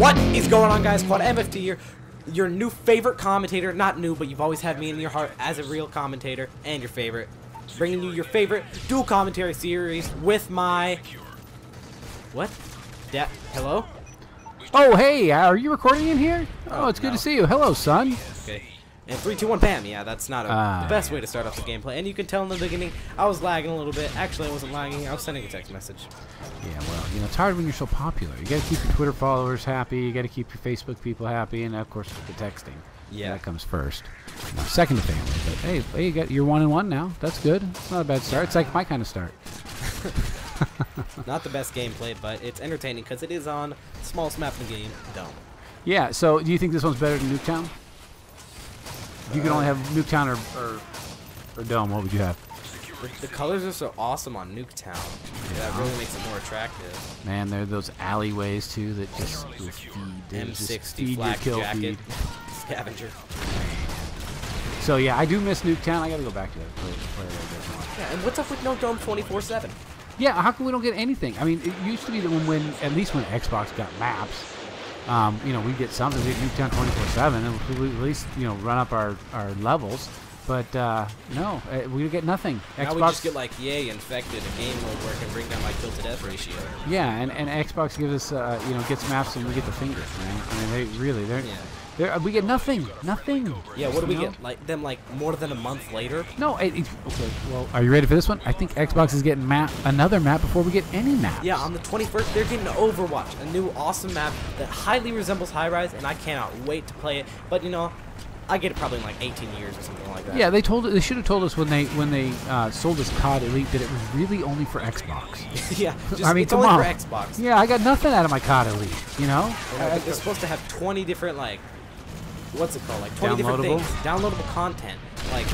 What is going on, guys? Quad MFT here, your new favorite commentator. Not new, but you've always had me in your heart as a real commentator and your favorite. Bringing you your favorite dual commentary series with my... What? Hello? Oh, hey, are you recording in here? Oh, it's good to see you. Hello, son. Okay. And 3, 2, 1, bam. Yeah, that's not the best way to start off the gameplay. And you can tell in the beginning, I was lagging a little bit. Actually, I wasn't lagging. I was sending a text message. Yeah, well, you know, it's hard when you're so popular. You got to keep your Twitter followers happy. You got to keep your Facebook people happy. And, of course, the texting. Yeah. That comes first. Now, second to family. But, hey, you're 1-1 now. That's good. It's not a bad start. It's like my kind of start. Not the best gameplay, but it's entertaining because it is on the smallest map in the game, Dome. Yeah, so do you think this one's better than Nuketown? If you could only have Nuketown or Dome, what would you have? The colors are so awesome on Nuketown. Yeah. That really makes it more attractive. Man, there are those alleyways, too, that just will feed. M60 flak jacket. Scavenger. So, yeah, I do miss Nuketown. I got to go back to it. Play yeah, and what's up with no Dome 24/7? Yeah, how come we don't get anything? I mean, it used to be that when at least when Xbox got maps, you know, we'd get something. We'd Nuketown 24/7, and we'd at least, you know, run up our levels. But no, we get nothing. Now we just get like, yay, infected, a game mode where it can bring down my kill to death ratio. Yeah, and Xbox gives us, you know, gets maps and we get the fingers, man. I mean, we get nothing. Yeah, what do we get? Like them, like more than a month later? No, okay. Well, are you ready for this one? I think Xbox is getting another map before we get any maps. Yeah, on the 21st, they're getting Overwatch, a new awesome map that highly resembles High Rise, and I cannot wait to play it. But you know, I get it probably in like 18 years or something like that. Yeah, they should have told us when they sold us COD Elite that it was really only for Xbox. Yeah, I mean, it's only for Xbox. Yeah, I got nothing out of my COD Elite. You know, they're supposed to have 20 different like. What's it called? Like 20 different things. Downloadable content. Like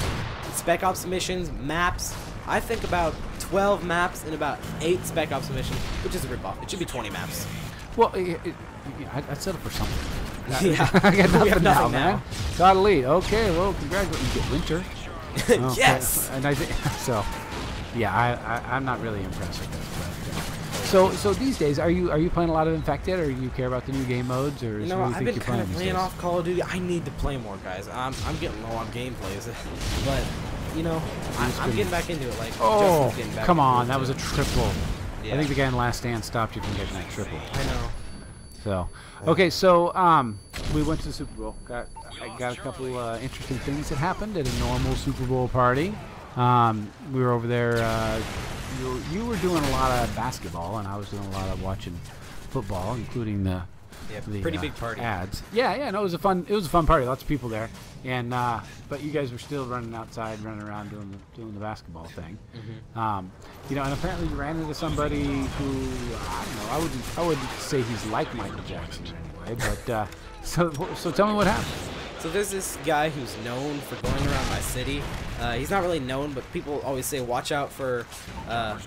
Spec Ops missions, maps. I think about 12 maps and about 8 Spec Ops missions, which is a ripoff. It should be 20 maps. Well, I'd settle for something. Yeah. I got nothing, we have nothing now, man. God Elite. Okay, well, congratulations. You get Winter. Okay. Yes! And I think, so, yeah, I'm not really impressed with that. So these days, are you playing a lot of Infected, or do you care about the new game modes, or you know, I've been kind of playing off Call of Duty. I need to play more, guys. I'm getting low on gameplays, but you know, I'm getting back into it. Like, oh, getting back come on, that was a triple. Yeah. I think the guy in Last Stand stopped you from getting that triple. I know. So, okay, so we went to the Super Bowl. I got a couple interesting things that happened at a normal Super Bowl party. We were over there. You were doing a lot of basketball, and I was doing a lot of watching football, including the pretty big party ads. Yeah, no, it was a fun party. Lots of people there, and but you guys were still running outside, running around doing the basketball thing. Mm-hmm. You know, and apparently you ran into somebody who I don't know. I wouldn't say he's like Michael Jackson anyway, but so tell me what happened. So there's this guy who's known for going around my city. He's not really known, but people always say, watch out for a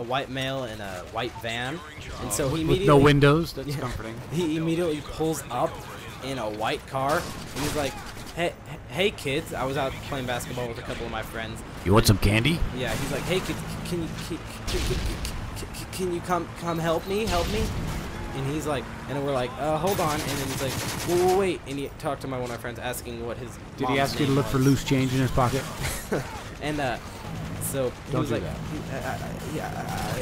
white male in a white van. And so he immediately... With no windows, that's comforting. He immediately pulls up in a white car, and he's like, hey kids. I was out playing basketball with a couple of my friends. You want some candy? Yeah, he's like, hey kids, can you come help me? And he's like, and we're like, hold on. And then he's like, whoa, wait. And he talked to one of my friends asking what his Did he ask you to look for loose change in his pocket? And so he was like,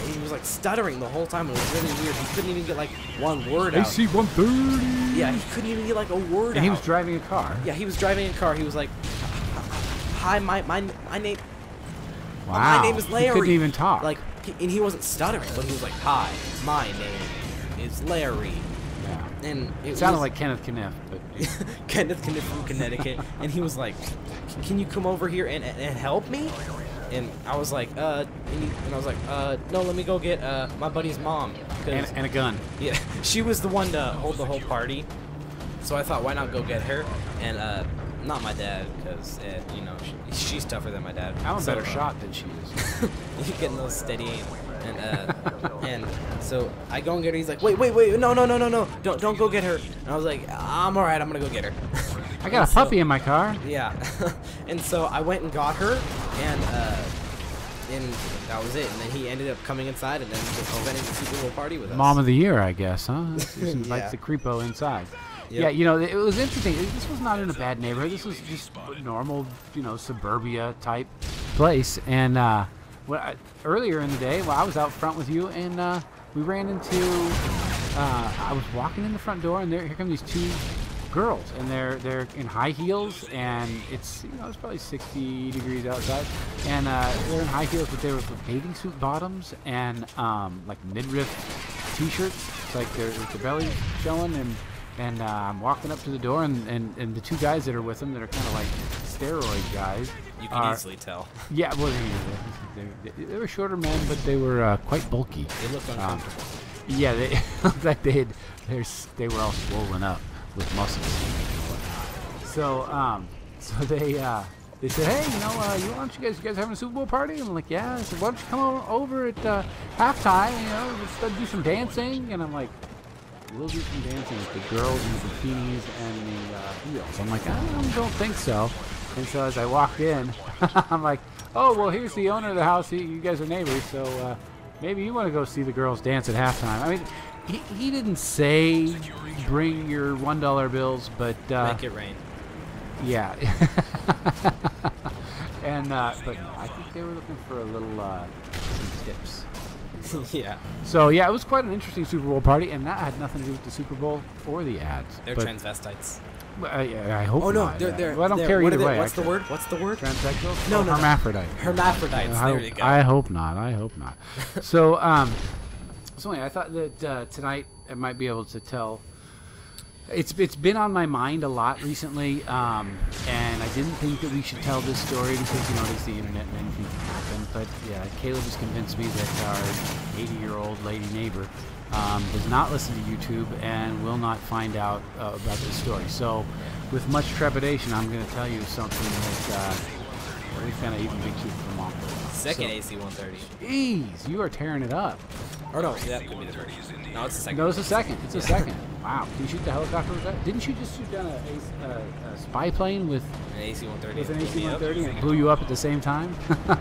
he was like stuttering the whole time. It was really weird. He couldn't even get like one word out. AC 130. Yeah, he couldn't even get like a word out. And he was driving a car. Yeah, he was driving a car. He was like, hi, my name. Wow. My name is Larry. He couldn't even talk. Like, and he wasn't stuttering, but he was like, hi, my name. It's Larry. Yeah. And it sounded like Kenneth Kniff, but Kenneth Kniff from Connecticut. And he was like, can you come over here and help me? And I was like, no, let me go get my buddy's mom. And a gun. Yeah, she was the one to hold the whole party. So I thought, why not go get her? And not my dad, because you know, she's tougher than my dad. I'm a better shot than she is. You're getting those steady aim. And so I go and get her. He's like, wait, no, don't go get her. And I was like, I'm all right, I'm gonna go get her. I got a puppy in my car. Yeah. And so I went and got her, and And that was it. And then he ended up coming inside and then preventing the Super Bowl party with us. Mom of the year, I guess, huh? Just invites Yeah. the creepo inside. Yep. Yeah, you know, it was interesting. This was not in a bad neighborhood. This was just normal, you know, suburbia type place. And earlier in the day, I was out front with you, and we ran into. I was walking in the front door, and here come these two girls, and they're in high heels, and it's it's probably 60 degrees outside, and they're in high heels, but they were with bathing suit bottoms and like midriff t-shirts. It's like they're with their belly showing, and I'm walking up to the door, and the two guys that are with them that are kind of like steroid guys. You can easily tell. Yeah, well, they were shorter men, but they were quite bulky. They looked uncomfortable. Yeah, they looked like they were all swollen up with muscles and whatnot. So they said, hey, why don't you guys having a Super Bowl party? And I'm like, yeah. I said, why don't you come over at halftime? Let's do some dancing. And I'm like, we'll do some dancing with the girls in the bikinis and the heels. I'm like, I don't think so. And so as I walked in, I'm like, oh, well, here's the owner of the house. You guys are neighbors, so maybe you want to go see the girls dance at halftime. I mean, he didn't say bring your $1 bills, but make it rain. Yeah. And but I think they were looking for a little some tips. Yeah. So yeah, it was quite an interesting Super Bowl party, and that had nothing to do with the Super Bowl or the ads. They're transvestites. I hope. Oh no, not. they're. Well, I don't care either way. What's the word? What's the word? Transsexual? No, hermaphrodite. Hermaphrodites. There you go. I hope not. So so anyway, I thought that tonight I might be able to tell. It's been on my mind a lot recently, and I didn't think that we should tell this story because it's the internet and anything can happen. But yeah, Caleb has convinced me that our 80-year-old lady neighbor does not listen to YouTube and will not find out about this story. So, with much trepidation, I'm going to tell you something that really kind of even makes you come on. Second AC-130. Jeez, you are tearing it up. Or no, that could be the first. No, it's the second. No, it's the second. It's the second. Wow. Did you shoot the helicopter with that? Didn't you just shoot down a spy plane with an AC-130? With an AC-130 and it blew you up at the same time? I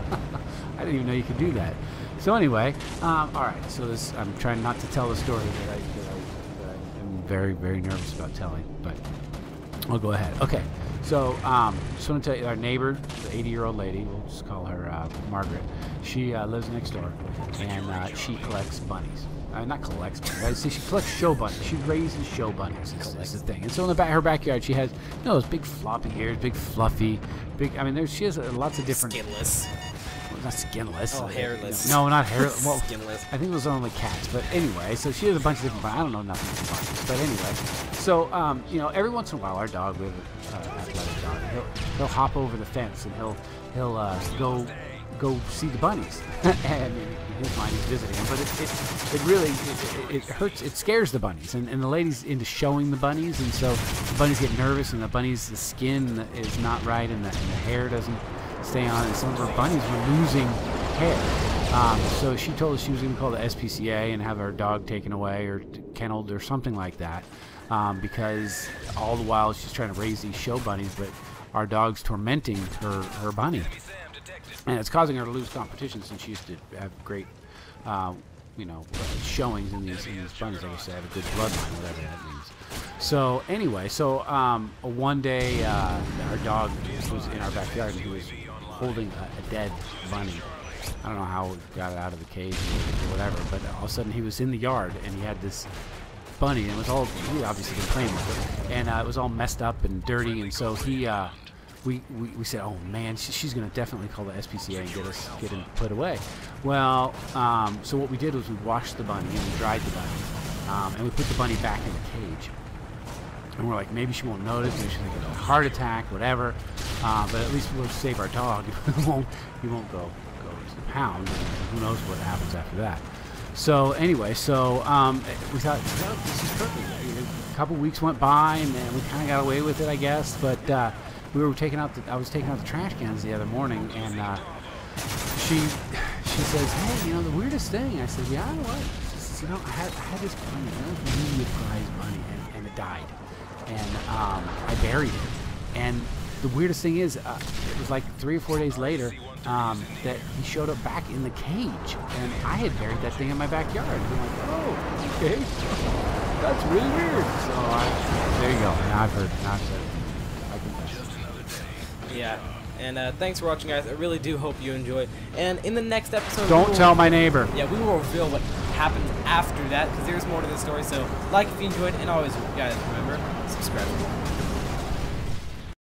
didn't even know you could do that. So anyway, all right. So I'm trying not to tell the story that I'm very, very nervous about telling, but I'll go ahead. Okay. So just want to tell you, our neighbor, the 80-year-old lady, we'll just call her Margaret. She lives next door, and she collects bunnies. Not collects bunnies. I say she collects show bunnies. She raises show bunnies. Is the thing. And so in her backyard, she has those big floppy ears, big fluffy, big. I mean, she has lots of different. Skinless. Well, not skinless. Oh, hairless. No, not hairless. Well, skinless. I think those are only cats. But anyway, so she has a bunch of different. I don't know nothing about bunnies. But anyway, so every once in a while, our dog, we have an athletic dog. He'll hop over the fence and he'll go see the bunnies. And in his mind, he's visiting them. But it really hurts. It scares the bunnies. And the lady's into showing the bunnies. And so the bunnies get nervous, and the skin is not right, and the hair doesn't stay on. And some of our bunnies were losing hair. So she told us she was going to call the SPCA and have our dog taken away or kenneled or something like that. Because all the while she's trying to raise these show bunnies, but our dog's tormenting her bunny. And it's causing her to lose competition since she used to have great, showings in these bunnies. Like I said, have a good bloodline, whatever that means. So anyway, one day our dog was in our backyard and he was holding a dead bunny. I don't know how it got out of the cage or whatever, but all of a sudden he was in the yard and he had this bunny, and it was all, he obviously been playing with it, and it was all messed up and dirty, and so we said, oh man, she's going to definitely call the SPCA and get him put away. Well, so what we did was we washed the bunny and we dried the bunny, and we put the bunny back in the cage. And we're like, maybe she won't notice, maybe she'll get a heart attack, whatever. But at least we'll save our dog. He won't go to the pound. And who knows what happens after that. So anyway, we thought, well, this is perfect. A couple weeks went by, and we kind of got away with it, I guess. But I was taking out the trash cans the other morning, and she says, hey, the weirdest thing. I said, yeah, what? She says, I had this bunny, really prized bunny, and it died. And I buried it. And the weirdest thing is, it was like 3 or 4 days later, that he showed up back in the cage, and I had buried that thing in my backyard. And I'm like, oh, okay, that's really weird. So there you go. Now I've heard. Now I've said it. I confess. Yeah. And thanks for watching, guys. I really do hope you enjoy. And in the next episode, don't tell my neighbor. Yeah, we will reveal what happens after that, because there's more to the story. So, like if you enjoyed, and always, guys, remember, subscribe.